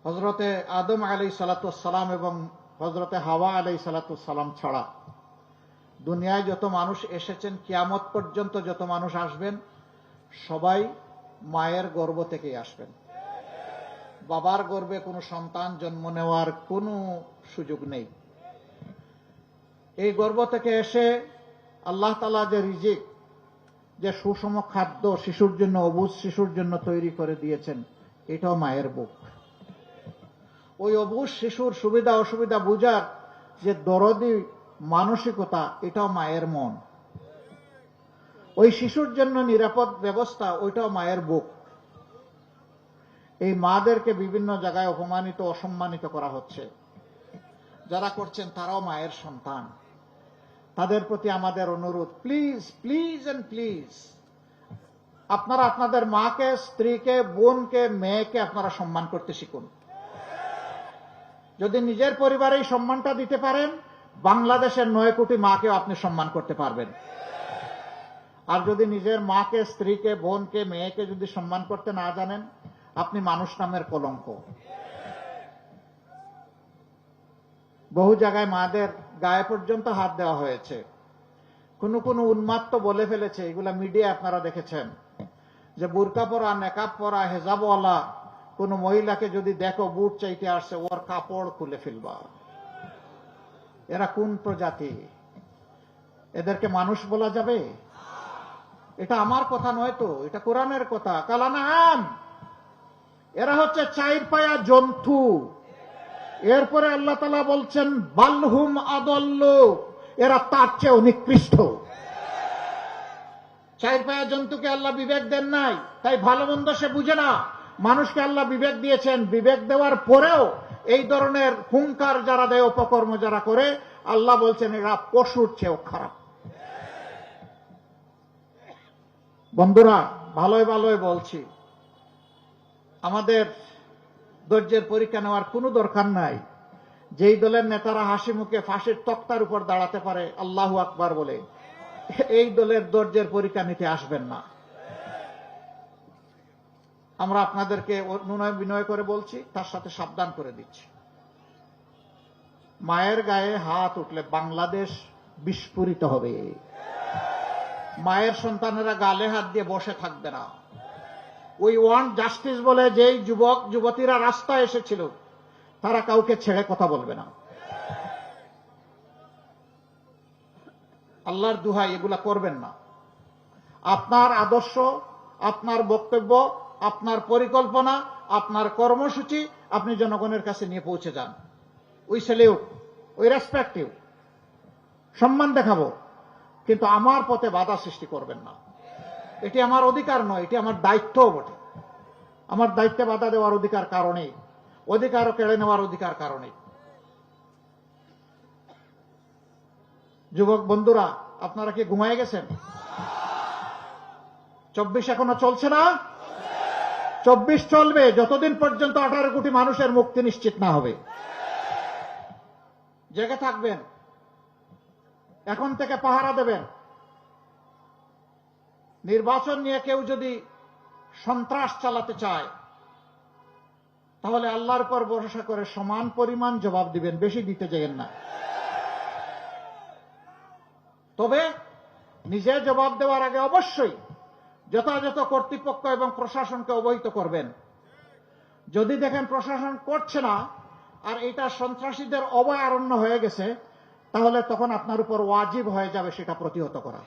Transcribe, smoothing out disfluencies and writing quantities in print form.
হযরতে আদম আলাইহিস সালাতু ওয়াস সালাম এবং হযরতে হাওয়া আলাইহিস সালাতু ওয়াস সালাম ছাড়া দুনিয়ায় যত মানুষ এসেছেন, কিয়ামত পর্যন্ত যত মানুষ আসবেন, সবাই মায়ের গর্ভ থেকেই আসবেন। বাবার গর্ভে কোনো সন্তান জন্ম নেওয়ার কোনো সুযোগ নেই। এই গর্ভ থেকে এসে আল্লাহ তাআলা যে রিজিক, যে সুষম খাদ্য শিশুর জন্য, অবুঝ শিশুর জন্য তৈরি করে দিয়েছেন, এটাও মায়ের বুক। ওই অবুঝ শিশুর সুবিধা অসুবিধা বুঝার যে দরদি মানসিকতা, এটাও মায়ের মন। ওই শিশুর জন্য নিরাপদ ব্যবস্থা, ওইটাও মায়ের বুক। এই মাদেরকে বিভিন্ন জায়গায় অপমানিত, অসম্মানিত করা হচ্ছে। যারা করছেন তারাও মায়ের সন্তান। তাদের প্রতি আমাদের অনুরোধ, প্লিজ প্লিজ এন্ড প্লিজ, আপনারা আপনাদের মাকে, স্ত্রীকে, বোনকে, মেয়েকে আপনারা সম্মান করতে শিখুন। যদি নিজের পরিবারে এই সম্মানটা দিতে পারেন, বাংলাদেশের 9 কোটি মাকেও আপনি সম্মান করতে পারবেন। আর যদি নিজের মাকে, স্ত্রীকে, বোনকে, মেয়েকে যদি সম্মান করতে না জানেন, আপনি মানুষ নামের কলঙ্ক। বহু জায়গায় মাদের গায়ে পর্যন্ত হাত দেওয়া হয়েছে। কোন উন্মাত্ত বলে ফেলেছে, এগুলা মিডিয়া আপনারা দেখেছেন, যে বুরকা পরা, নেকাব পরা, হেজাবওয়ালা কোন মহিলাকে যদি দেখো বুট চাইতে আসছে, ওর কাপড় খুলে ফেলবা। এরা কোন প্রজাতি? এদেরকে মানুষ বলা যাবে? এটা আমার কথা নয় তো, এটা কোরআনের কথা। কালানাম, এরা হচ্ছে 4 পায়া জন্তু। এরপরে আল্লাহ তাআলা বলছেন বালহুম আদল্লু, এরা তার চেয়ে নিকৃষ্ট। 4 পায়া জন্তুকে আল্লাহ বিবেক দেন নাই, তাই ভালো মন্দ সে বুঝে না। মানুষকে আল্লাহ বিবেক দিয়েছেন, বিবেক দেওয়ার পরেও এই ধরনের হুঙ্কার যারা দেয়, অপকর্ম যারা করে, আল্লাহ বলছেন এরা পশুর চেয়েও খারাপ। বন্ধুরা, ভালোই ভালোই বলছি, আমাদের ধৈর্যের পরীক্ষা নেওয়ার কোনো দরকার নাই। যেই দলের নেতারা হাসি মুখে ফাঁসির তক্তার উপর দাঁড়াতে পারে আল্লাহু আকবার বলে, এই দলের ধৈর্যের পরীক্ষা নিতে আসবেন না। আমরা আপনাদেরকে অনুনয় বিনয় করে বলছি, তার সাথে সাবধান করে দিচ্ছি। মায়ের গায়ে হাত উঠলে বাংলাদেশ বিস্ফোরিত হবে। মায়ের সন্তানেরা গালে হাত দিয়ে বসে থাকবে না। উই ওয়ান্ট জাস্টিস বলে যেই যুবক যুবতীরা রাস্তায় এসেছিল, তারা কাউকে ছেড়ে কথা বলবে না। আল্লাহর দুহাই, এগুলা করবেন না। আপনার আদর্শ, আপনার বক্তব্য, আপনার পরিকল্পনা, আপনার কর্মসূচি আপনি জনগণের কাছে নিয়ে পৌঁছে যান। We salute, we respect you, সম্মান দেখাবো, কিন্তু আমার পথে বাধা সৃষ্টি করবেন না। এটি আমার অধিকার নয়, এটি আমার দায়িত্বও বটে। আমার দায়িত্বে বাধা দেওয়ার অধিকার কারণে, অধিকারও কেড়ে নেওয়ার অধিকার কারণে। যুবক বন্ধুরা, আপনারা কি ঘুমায় গেছেন? 24 এখনো চলছে না? 24 চলবে যতদিন পর্যন্ত 18 কোটি মানুষের মুক্তি নিশ্চিত না হবে। জেগে থাকবেন, এখন থেকে পাহারা দেবেন। নির্বাচন নিয়ে কেউ যদি সন্ত্রাস চালাতে চায়, তাহলে আল্লাহর উপর ভরসা করে সমান পরিমাণ জবাব দিবেন, বেশি দিতে যাবেন না। তবে নিজে জবাব দেওয়ার আগে অবশ্যই যথাযথ কর্তৃপক্ষ এবং প্রশাসনকে অবহিত করবেন। যদি দেখেন প্রশাসন করছে না আর এটা সন্ত্রাসীদের অভয়ারণ্য হয়ে গেছে, তাহলে তখন আপনার উপর ওয়াজিব হয়ে যাবে সেটা প্রতিহত করা।